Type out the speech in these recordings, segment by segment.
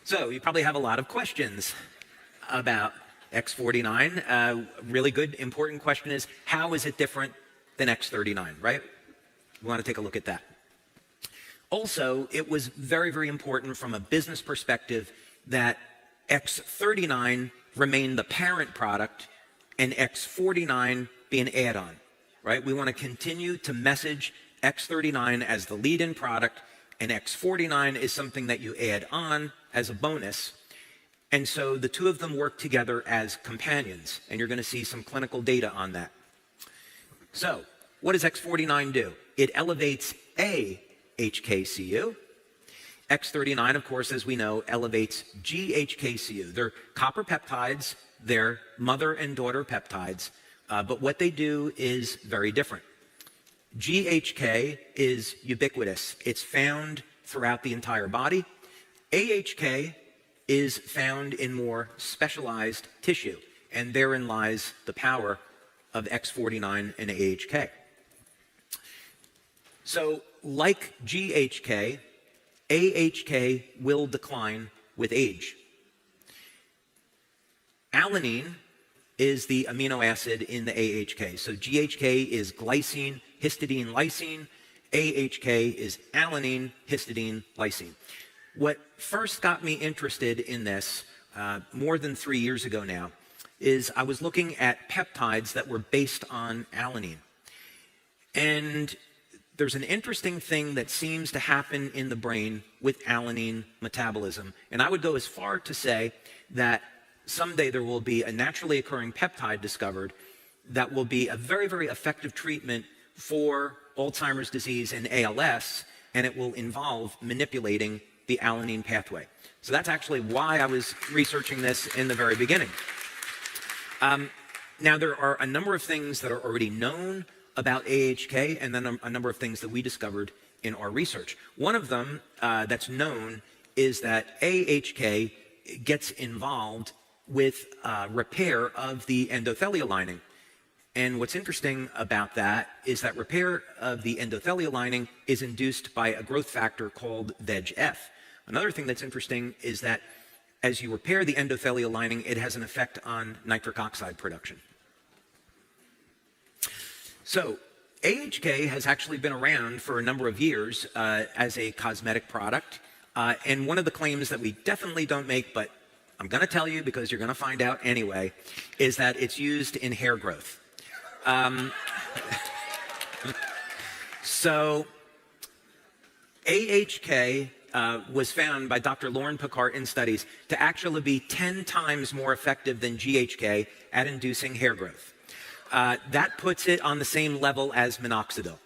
So you probably have a lot of questions about X49. Really good, important question is, how is it different than X39, right? We want to take a look at that. Also, it was very, very important from a business perspective that X39 remain the parent product and X49 be an add-on, right? We want to continue to message X39 as the lead-in product, and X49 is something that you add on as a bonus. And so the two of them work together as companions, and you're going to see some clinical data on that. So what does X49 do? It elevates AHK-Cu. X39, of course, as we know, elevates GHK-Cu. They're copper peptides. They're mother and daughter peptides. But what they do is very different. GHK is ubiquitous. It's found throughout the entire body. AHK is found in more specialized tissue, and therein lies the power of X49 and AHK. So, like GHK, AHK will decline with age. Alanine is the amino acid in the AHK. So GHK is glycine, histidine, lysine. AHK is alanine, histidine, lysine. What first got me interested in this, more than 3 years ago now, is I was looking at peptides that were based on alanine. And there's an interesting thing that seems to happen in the brain with alanine metabolism. And I would go as far to say that someday there will be a naturally occurring peptide discovered that will be a very, very effective treatment for Alzheimer's disease and ALS, and it will involve manipulating the alanine pathway. So that's actually why I was researching this in the very beginning. Now, there are a number of things that are already known about AHK, and then a number of things that we discovered in our research. One of them that's known is that AHK gets involved with repair of the endothelial lining. And what's interesting about that is that repair of the endothelial lining is induced by a growth factor called VEGF. Another thing that's interesting is that as you repair the endothelial lining, it has an effect on nitric oxide production. So AHK has actually been around for a number of years as a cosmetic product. And one of the claims that we definitely don't make, but I'm going to tell you because you're going to find out anyway, is that it's used in hair growth. So AHK was found by Dr. Lauren Picard in studies to actually be 10 times more effective than GHK at inducing hair growth. That puts it on the same level as minoxidil.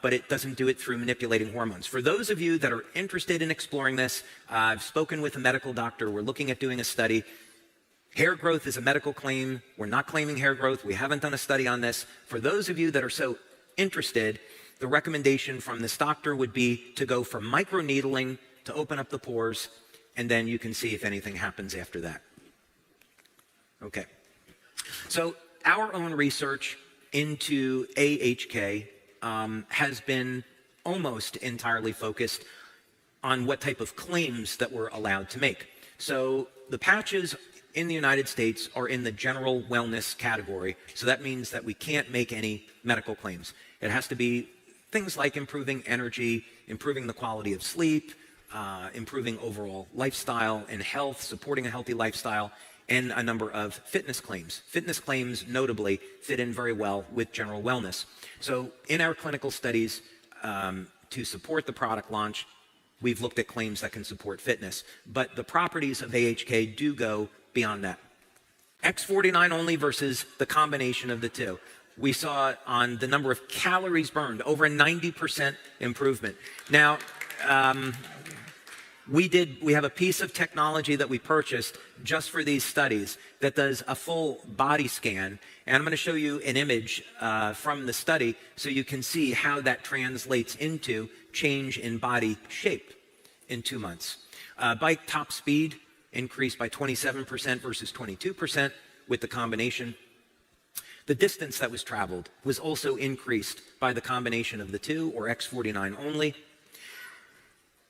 But it doesn't do it through manipulating hormones. For those of you that are interested in exploring this, I've spoken with a medical doctor. We're looking at doing a study. Hair growth is a medical claim. We're not claiming hair growth. We haven't done a study on this. For those of you that are so interested, the recommendation from this doctor would be to go for microneedling to open up the pores, and then you can see if anything happens after that. Okay. So our own research into AHK has been almost entirely focused on what type of claims that we're allowed to make. So the patches in the United States are in the general wellness category. So that means that we can't make any medical claims. It has to be things like improving energy, improving the quality of sleep, improving overall lifestyle and health, supporting a healthy lifestyle, and a number of fitness claims. Fitness claims, notably, fit in very well with general wellness. So in our clinical studies, to support the product launch, we've looked at claims that can support fitness. But the properties of AHK do go beyond that. X49 only versus the combination of the two. We saw on the number of calories burned, over a 90% improvement. Now, we have a piece of technology that we purchased just for these studies that does a full body scan. And I'm going to show you an image from the study so you can see how that translates into change in body shape in 2 months. Bike top speed increased by 27% versus 22% with the combination. The distance that was traveled was also increased by the combination of the two, or X49 only.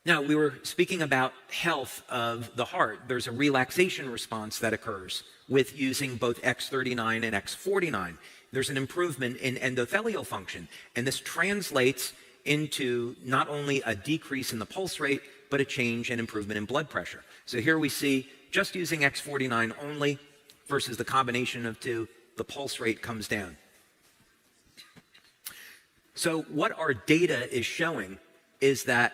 Now, we were speaking about health of the heart. There's a relaxation response that occurs with using both X39 and X49. There's an improvement in endothelial function, and this translates into not only a decrease in the pulse rate, but a change and improvement in blood pressure. So here we see, just using X49 only versus the combination of two, the pulse rate comes down. So what our data is showing is that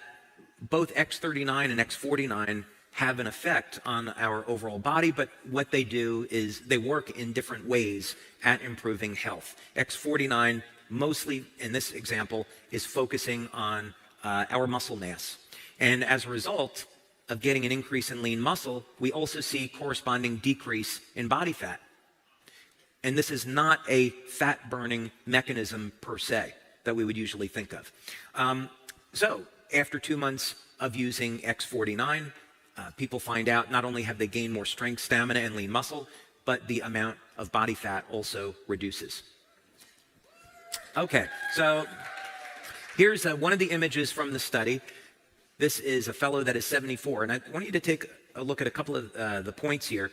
both X39 and X49 have an effect on our overall body, but what they do is they work in different ways at improving health. X49, mostly in this example, is focusing on our muscle mass. And as a result of getting an increase in lean muscle, we also see corresponding decrease in body fat. And this is not a fat-burning mechanism per se that we would usually think of. So after 2 months of using X49, people find out not only have they gained more strength, stamina, and lean muscle, but the amount of body fat also reduces. Okay, so here's one of the images from the study. This is a fellow that is 74, and I want you to take a look at a couple of the points here.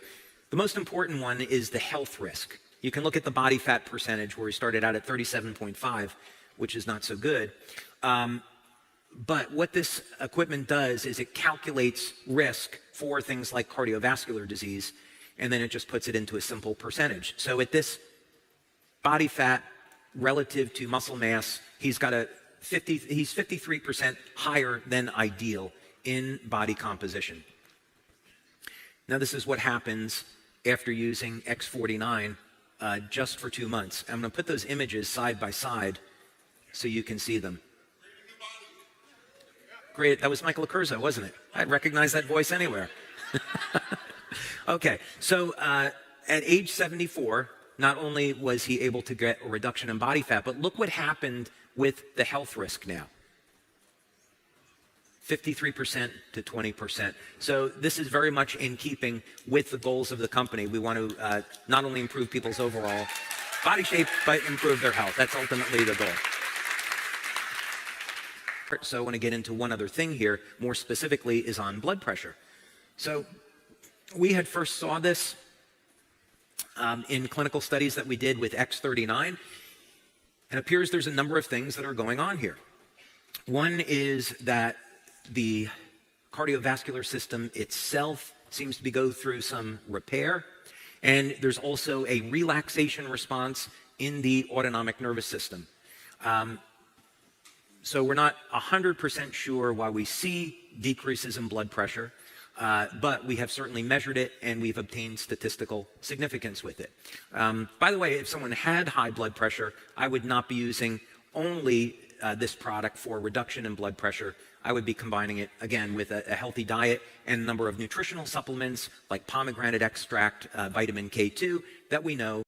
The most important one is the health risk. You can look at the body fat percentage where he started out at 37.5, which is not so good. But what this equipment does is it calculates risk for things like cardiovascular disease, and then it just puts it into a simple percentage. So at this body fat relative to muscle mass, he's 53% higher than ideal in body composition. Now this is what happens after using X49 just for 2 months. I'm going to put those images side by side so you can see them. Great, that was Michael Accurso, wasn't it? I'd recognize that voice anywhere. Okay, so at age 74, not only was he able to get a reduction in body fat, but look what happened with the health risk now. 53% to 20%. So this is very much in keeping with the goals of the company. We want to not only improve people's overall body shape, but improve their health. That's ultimately the goal. So I want to get into one other thing here, more specifically is on blood pressure. So we had first saw this in clinical studies that we did with X39. It appears there's a number of things that are going on here. One is that the cardiovascular system itself seems to go through some repair, and there's also a relaxation response in the autonomic nervous system. So we're not 100% sure why we see decreases in blood pressure, but we have certainly measured it and we've obtained statistical significance with it. By the way, if someone had high blood pressure, I would not be using only this product for reduction in blood pressure. I would be combining it, again, with a healthy diet and a number of nutritional supplements like pomegranate extract, vitamin K2, that we know